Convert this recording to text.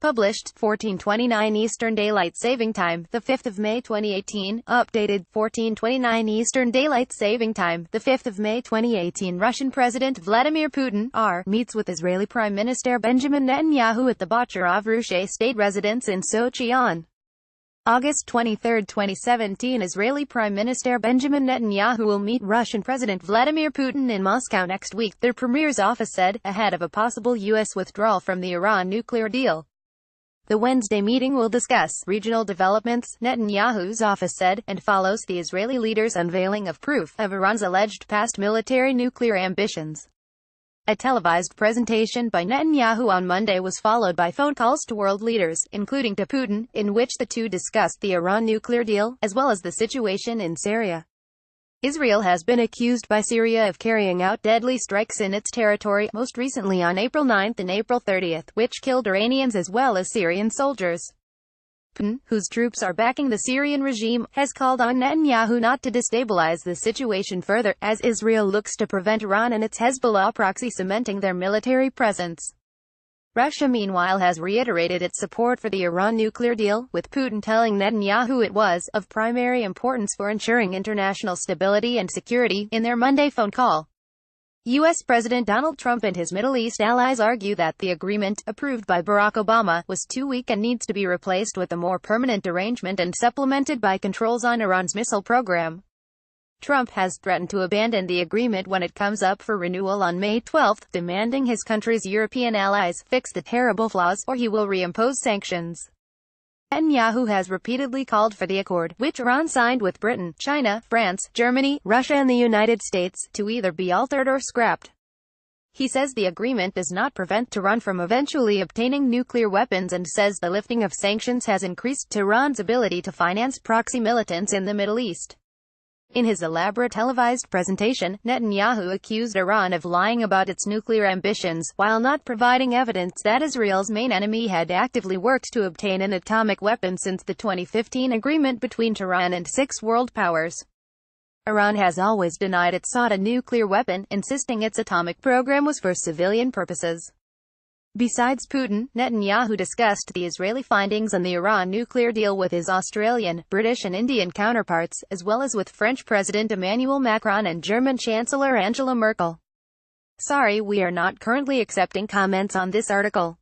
Published 14:29 Eastern Daylight Saving Time, the 5th of May 2018. Updated 14:29 Eastern Daylight Saving Time, the 5th of May 2018. Russian President Vladimir Putin meets with Israeli Prime Minister Benjamin Netanyahu at the Bocharov-Rushe state residence in Sochi on August 23, 2017. Israeli Prime Minister Benjamin Netanyahu will meet Russian President Vladimir Putin in Moscow next week, their premier's office said, ahead of a possible U.S. withdrawal from the Iran nuclear deal. The Wednesday meeting will discuss regional developments, Netanyahu's office said, and follows the Israeli leader's unveiling of proof of Iran's alleged past military nuclear ambitions. A televised presentation by Netanyahu on Monday was followed by phone calls to world leaders, including to Putin, in which the two discussed the Iran nuclear deal, as well as the situation in Syria. Israel has been accused by Syria of carrying out deadly strikes in its territory, most recently on April 9 and April 30, which killed Iranians as well as Syrian soldiers. Putin, whose troops are backing the Syrian regime, has called on Netanyahu not to destabilize the situation further, as Israel looks to prevent Iran and its Hezbollah proxy cementing their military presence. Russia meanwhile has reiterated its support for the Iran nuclear deal, with Putin telling Netanyahu it was of primary importance for ensuring international stability and security, in their Monday phone call. U.S. President Donald Trump and his Middle East allies argue that the agreement, approved by Barack Obama, was too weak and needs to be replaced with a more permanent arrangement and supplemented by controls on Iran's missile program. Trump has threatened to abandon the agreement when it comes up for renewal on May 12, demanding his country's European allies fix the terrible flaws, or he will reimpose sanctions. Netanyahu has repeatedly called for the accord, which Iran signed with Britain, China, France, Germany, Russia and the United States, to either be altered or scrapped. He says the agreement does not prevent Tehran from eventually obtaining nuclear weapons and says the lifting of sanctions has increased Tehran's ability to finance proxy militants in the Middle East. In his elaborate televised presentation, Netanyahu accused Iran of lying about its nuclear ambitions, while not providing evidence that Israel's main enemy had actively worked to obtain an atomic weapon since the 2015 agreement between Tehran and 6 world powers. Iran has always denied it sought a nuclear weapon, insisting its atomic program was for civilian purposes. Besides Putin, Netanyahu discussed the Israeli findings on the Iran nuclear deal with his Australian, British and Indian counterparts, as well as with French President Emmanuel Macron and German Chancellor Angela Merkel. Sorry, we are not currently accepting comments on this article.